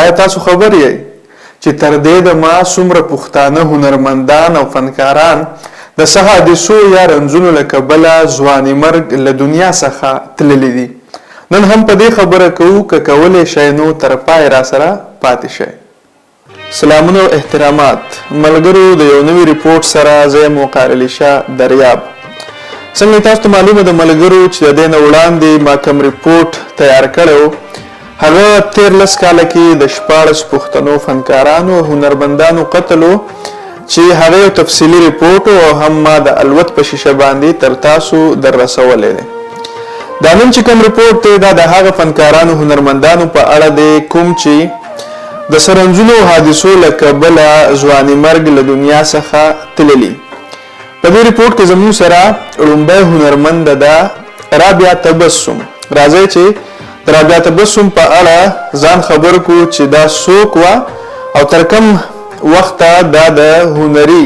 آیا تاسو خبر یې چې تر دې دمه څومره پښتانه هنرمندان او فنکاران د څه حادثو یا رنځونو له کبله ځواني مرګ له دنیا څخه تللي دي؟ نن هم په دې خبره کوو که کولی شئ نو تر پای راسره پاتې شئ. سلامونه او احترامات ملګرو، د یو نوي ریپورټ سره زه یم وقار علي شاه دریاب. څنګه تاسو ته معلومه ده ملګرو چې د دې نه وړاندې ما کوم ریپورټ تیار کړی و، هغه 13 کاله کې د 14 پښتنو فنکارانو او هنرمندانو قتل و چې هغه یو تفصیلي ریپورټ او هم ما د الوت په شیشه باندې تر تاسو در رسولی دی. دا نن چې کوم ریپورټ دی دا د هغه فنکارانو هنرمندانو په اړه دی کوم چې د سرنځونو او حادثو له کبله ځواني مرګ له دنیا څخه تللي. په دې ریپورټ کې زموږ سره لومړی هنرمند ده رابعه تبسم. راځئ چې د رابعه تبسم په اړه ځان خبر کو چې دا څوک وه او تر کوم وخته دا د هنري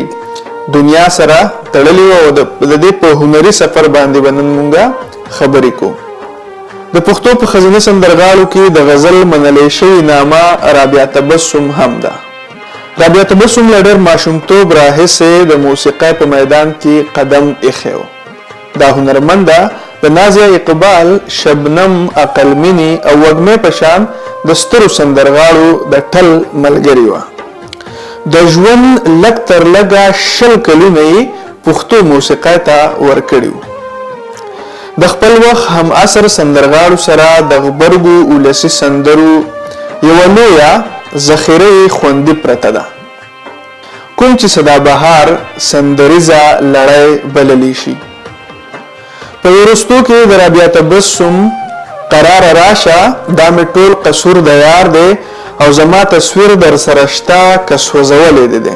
دنیا سره تړلې وه او د دې په هنري سفر باندې به نن مونږ خبرې کوو. د پښتو په ښځینه سندرغاړو کې د غزل منلی شوې نامه رابعه تبسم هم ده. رابعه تبسم له ډېر ماشومتوب راهیسې د موسیقۍ په میدان کې قدم ایښی و. دا هنرمنده د نازیه اقبال، شبنم، عقلمینې او وږمې په شان د سترو سندرغاړو د ټل ملګرې وه. د ژوند لږ تر لږه 20 کلونه یې پښتو موسیقۍ ته ورکړي وو. د خپل وخت هم عصر سندرغاړو سره د غبرګو ولسي سندرو یوه لویه ذخیره خوندي پرته ده، کوم چې سدابهار سندریزه لړۍ بللی شي. په وروستو کې د رابعه تبسم قرار راشه دا مې ټول قصور د یار دی او زما تصویر در سره شته که سوځولی دی.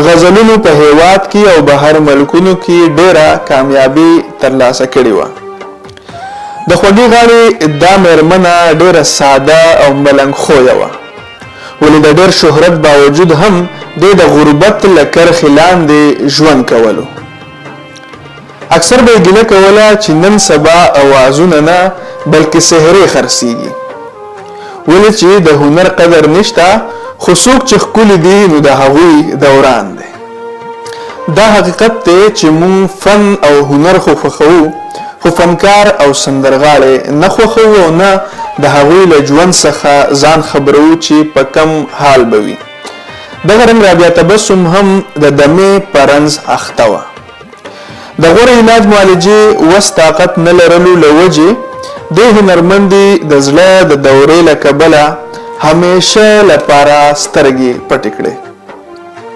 غزلونو په هیواد کې او بهر ملکونو کې ډیره کامیابي ترلاسه کړې وه. د خوږې غاړې دا میرمنه ډیره ساده او ملنګ خویه وه، ولې د ډیر شهرت باوجود هم د غربت له کرښې لاندې ژوند کولو. اکثر به یې ګیله کوله چې نن سبا اوازونه نه بلکې سحرې خرڅېږي، ولې چې د هنر قدر نشته، خو څوک چې ښکلي دي نو د هغوی دوران دی. دا حقیقت دی چې مونږ فن او هنر خو خوښوو، خو فنکار او سندرغاړی نه خوښوو او نه د هغوی له ژوند څخه ځان خبرو چې په کم حال به وي. دغه رنګ رابعه تبسم هم د دمې په رنځ اخته وه. د غوره علاج معالجې وس طاقت نه لرلو له وجې دې هنرمندې د زړه د دورې له کبله همیشه لپاره سترګې پټې کړې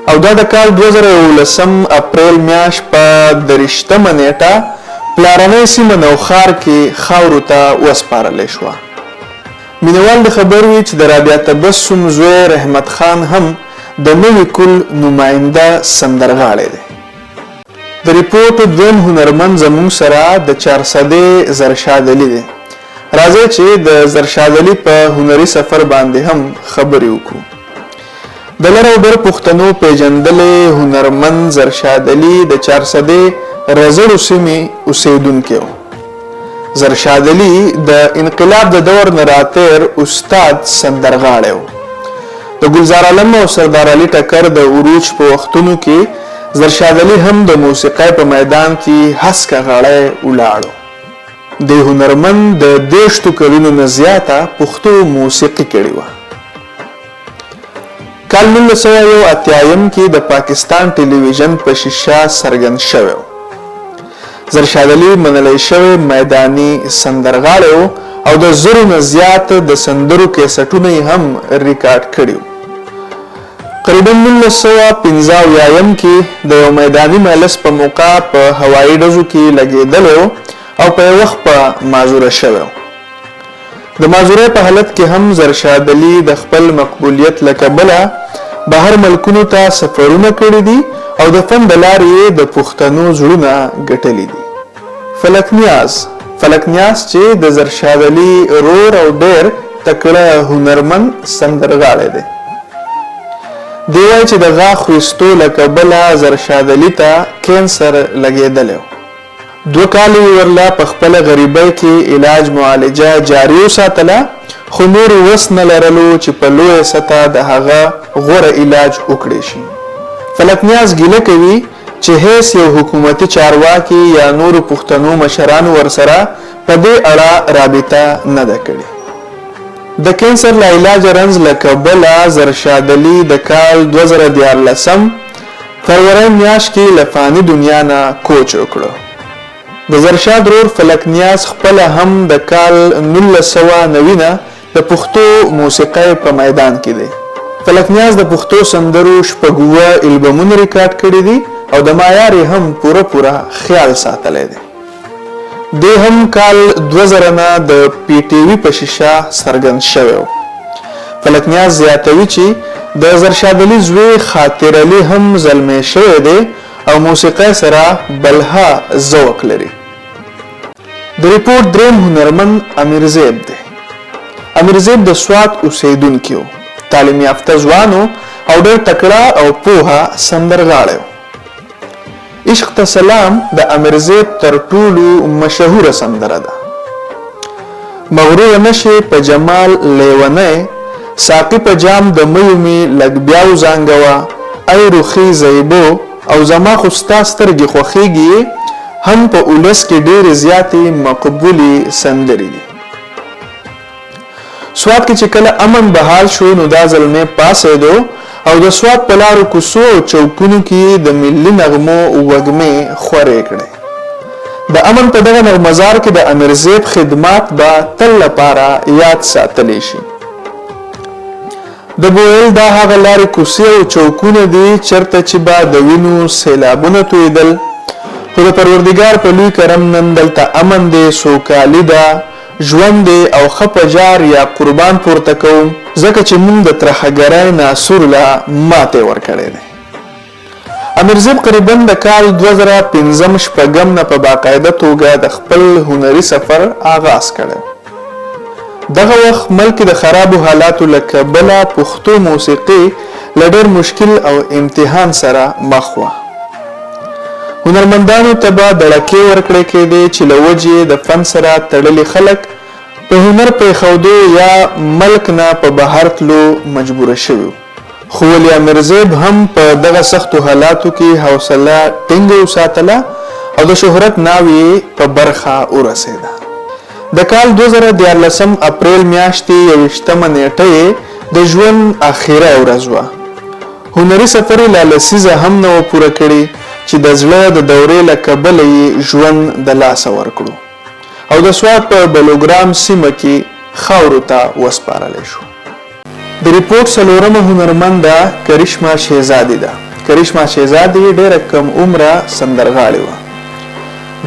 او دا د کال 2019 اپریل میاشت په 30 نیټه پلارنۍ سیمه نوښار کې خاورو ته وسپارلی شوه. مینوال د خبر وي چې د رابعه تبسم زوی رحمت خان هم د نوي کل نماینده سندرغاړی دی. د ریپورټ دویم هنرمند زموږ سره د 400 زرشاد علي دی. راځئ چې د زرشاد علي په هنري سفر باندې هم خبرې وکړو. د لر او بر پښتنو پیژندلی هنرمند زرشاد علي د 400 رزړو سیمې اوسیدونکی و. زرشاد علي د انقلاب د دور نه راتېر استاد سندرغاړی و. د ګلزار عالم او سردار علي ټکر د عروج په وختونو کې زرشاد علي هم د موسیقۍ په میدان کې هسکه غاړی ولاړو. د هنرمند د 30 کلونو نه زیاته پښتو موسیقي کړې وه. کال 1981 کې د پاکستان ټلویزیون په شیشه څرګند شوی و. زرشاد علي منلی شوی میداني سندرغاړی و او د 1000 نه زیات د سندرو کیسټونه یې هم ریکارډ کړي وو. قریبا 1985 کې د یو میداني مجلس په موقع په هوایي ډزو کې لګېدلی و او په یو وخت په معذوره شوی و. د معذورۍ په حالت کې هم زرشاد علي د خپل مقبولیت له کبله بهر ملکونو ته سفرونه کړي دي او د فن د لارې د پښتنو زړونه ګټلي دي. فلک نیاز چې د زرشاد علي رور او ډېر تکړه هنرمند سندرغاړی دی. دی وایي چې د غاښ ویستو له کبله زرشاد علي ته کینسر لګېدلی و 2 کال ورلا په خپل غریبۍ کې علاج معالجه جاری وساتله، خو نور وس نه لرلو چې په لویه سطحه د هغه غوره علاج وکړي شي. فلک نیاز ګیله کوي چې هیڅ یو حکومتي چارواکي یا نور پښتنو مشرانو ورسره په دې اړه رابطه نه ده کړې. د کینسر له علاج رنځ له کبله زرشاد علي د کال 2014 فروری میاشت کې له فاني دنیا نه کوچ وکړو. د زرشاد رور فلک نیاز خپل هم د کال 1990 د پښتو موسیقۍ په میدان کې دی. فلک نیاز د پښتو سندرو شپږ البومونه ریکارډ کړي دي او د معیار هم پوره خیال ساتلی دی. د هم کال 2000 نه د پی ټی وی په شیشه څرګند شوی و. فلک نیاز زیاتوي چې د زرشاد علي زوی خاطر علي هم زلمی شوی دی او موسیقۍ سره بلها ذوق لري. د ریپورت دریم هنرمند امیرزیب دی. امیرزیب د سوات اوسیدونکی و، تعلیم یافته ځوان او ډېر تکړه او پوهه سندرغاړی و. عشق ته سلام د امیرزیب تر ټولو مشهوره سندره ده. مغرور نشي په جمال لیونی، ساقي په جام د میو می لږ بیا وزانګوه، ای روخي زیبو او زما خو ستا سترګې خوښیږي هم په اولس کې ډېرې زیاتې مقبولې سندرې دي. سوات کې چې کله امن بحال شو نو دا زلمی پاسېدو او د سوات په لارو کوڅو او چوکونو کې د ملي نغمو وږمې خورې کړې. د امن په دغه نغمزار کې د امیرزیب خدمات به تل لپاره یاد ساتلی شي. د بویل دا هغه لارې کوڅې او چوکونه دي چرته چې به د وینو سیلابونه تویدل، خو د پروردګار په لوی کرم نن دلته امن دی، سوکالي ده، ژوند دی او ښه په جار یا قربان پورته کوم ځکه چې موږ د ترهګرۍ ناسور له ماتې ورکړی دی. امیرزیب قریبا د کال 2015 نه په باقاعده توګه د خپل هنري سفر آغاز کړی. دغه وخت ملک د خرابو حالاتو له کبله پښتو موسیقي له ډېر مشکل او امتحان سره مخ وه. هنرمندانو ته به دړکې ورکړی کېدې چې له وجې د فن سره تړلي خلک په هنر پرېښودو یا ملک نه په بهر تلو مجبوره شوي. خو ولې امیرزیب هم په دغه سختو حالاتو کې حوصله ټینګه وساتله او د شهرت ناوې په برخه ورسېده. د کال 2014 اپریل میاشتې 21 نیټه د ژوند اخیره ورځ وه. هنري سفر یې لا لسیزه هم نه و پوره کړي چې د زړه د دورې له کبله یې ژوند د لاسه ورکړو او د سوات په بلوګرام سیمه کې خاورو ته وسپارلی شو. د ریپورت څلورمه هنرمنده کرشما شهزادي ده. کرشما شهزادي ډېره کم عمره سندرغاړې وه.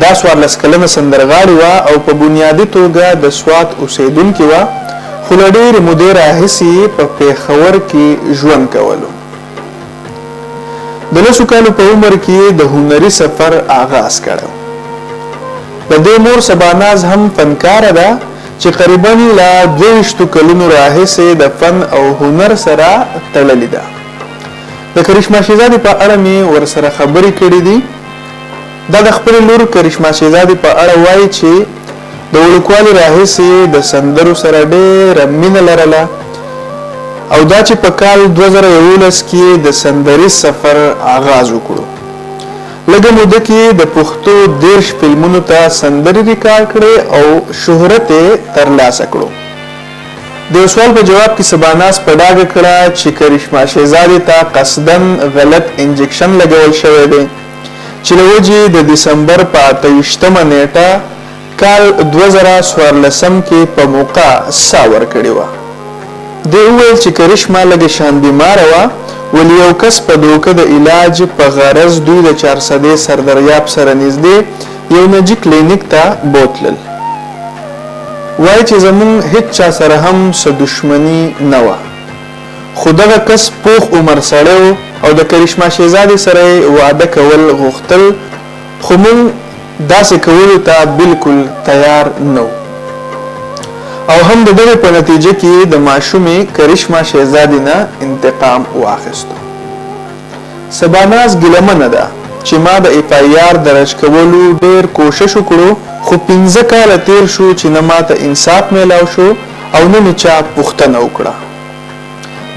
دا 14 کلنه سندرغاړې وه او په بنیادي توګه د سوات اوسیدونکې وه، خو له ډېرې مودې راهیسې په پېښور کې ژوند کولو. د 10 کالو په عمر کې د هنري سفر آغاز کړو. د دې مور سباناز هم فنکاره ده چې قریبا له 22 کلونو راهیسې د فن او هنر سره تړلې ده. د کرشما شهزادي په اړه مې ورسره خبرې کړې دي. دا د خپل لور کرشما شهزادي په اړه وایي چې د وړوکوالي راهیسې د سندرو سره ډېره مینه لرله او دا چې په کال 2011 کې د سندري سفر آغاز وکړو. لږه موده کې د پښتو 10 فلمونو ته سندري ریکارډ کړې او شهرت یې ترلاسه کړو. د سوال په جواب کې سباناز په ډاګه کړه چې کرشما شهزادي ته قصدن غلط انجکشن لګول شوی دی چې له وجې د دسمبر په 28 نیټه کال 2014 کې په موقع ساه ورکړې وه. دی وویل چې کرشما لږه شان بیماره وه، ولې یو کس په دوکه د علاج په غرض دوی د 400 سردریاب سره نږدې یو نجی کلینیک ته بوتلل. وایي چې زمون هیڅ چا سره هم څه دشمني نه وه، خو دغه کس پوخ عمر سړی او د کرشما شهزادي سره وعده کول غوښتل، خو موږ داسې کولو ته بالکل تیار نه او هم د دغه په نتیجه کې د ماشومې کرشما شهزادي نه انتقام واخیستو. سباناز ګیلمنه ده چې ما د اف ای آر درج کولو ډیر کوشش وکړو خو 15 کاله تیر شو چې نه ماته انصاف میلاو شو او نه مې چا پوښتنه وکړه.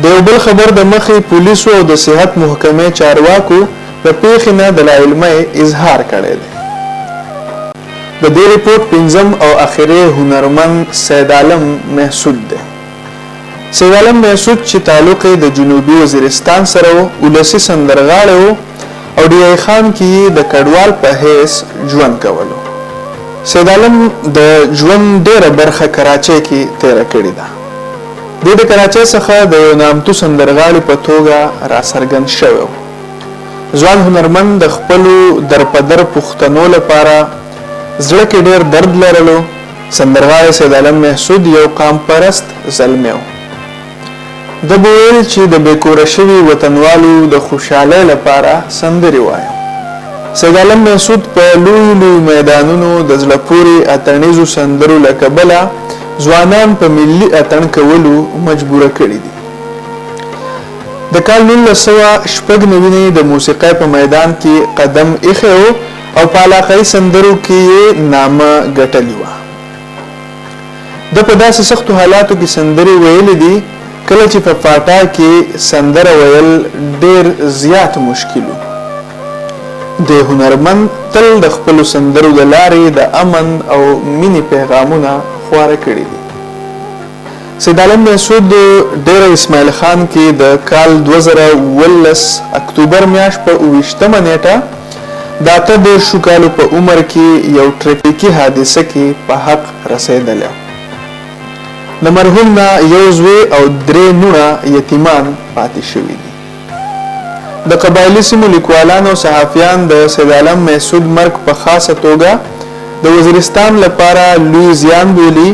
د یو بل خبر د مخې پولیسو او د صحت محکمې چارواکو د پیښې نه دلایلمه اظهار کړی دی. د دې ریپورت پنځم او اخري هنرمند سید عالم محسود دی. سید عالم محسود چې تعلق د جنوبي وزیرستان سره و، ولسي سندرغاړی و او ډی ای خان کې د کډوال په حیث ژوند کولو. سید عالم د ژوند ډیره برخه کراچۍ کې تیره کړې ده. د کراچۍ څخه د یو نامتو سندرغاړي په توګه را څرګند شوی و. ځوان هنرمند د خپلو درپدر پښتنو لپاره زړه کې ډیر درد لرلو. سندرغاړی سید عالم محسود یو قام پرست زلمی و. د بویل چې د بیکوره شوي وطنوالو د خوشحالۍ لپاره سندرې وایي. سید عالم محسود په لوی لوی میدانونو د زړه پورې اتڼیزو سندرو له کبله ځوانان په ملي اتڼ کولو مجبوره کړي دي. د کال 1996 د موسیقۍ په میدان کې قدم ایښی و او په علاقایي سندرو کې یې نامه ګټلې وه. د په داسې سختو حالاتو کې سندرې ویلې دي کله چې په فاټا کې سندره ویل ډیر زیات مشکل و. د هنرمند تل د خپلو سندرو د لارې د امن او مینې پیغامونه خواره کړي دي. سید عالم محسود ډیر اسماعیل خان کې د کال 2019 اکتوبر میاشت په 28مه نیټه د 18 کالو په عمر کې یو ټریفیکي حادثه کې په حق رسیدلی. د مرحوم نه یو زوی او 3 نوڼه یتیمان پاتې شوي دي. د قبایلي سیمو لیکوالان او صحافیان د سید عالم محسود مرګ په خاصه توګه د وزیرستان لپاره لوی زیان بولي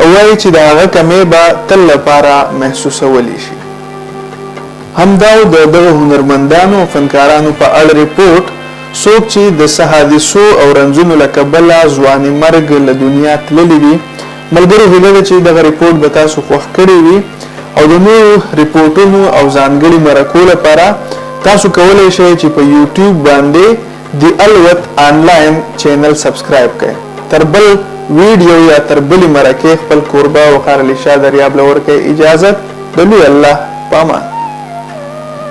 او وایي چې د هغه کمې به تل لپاره محسوسولی شي. همدا د دغه هنرمندانو او فنکارانو په اړه ریپورت څوک چې د حادثو او رنځونو له کبله ځواني مرګ له دنیا تللی دي ملګرو هیله ده چې دغه ریپورت به تاسو خوښ کړی وي او د نورو ریپورټونو او ځانګړي مرکو لپاره تاسو کولی شئ چې په یوټیوب باندې د الوت آنلاین چینل سبسکرایب کړئ. تر بل ویډیو یا تر بلې مرکې خپل کوربه وقار علی شاه دریاب له ورکړئ اجازت. د لوی الله په امان.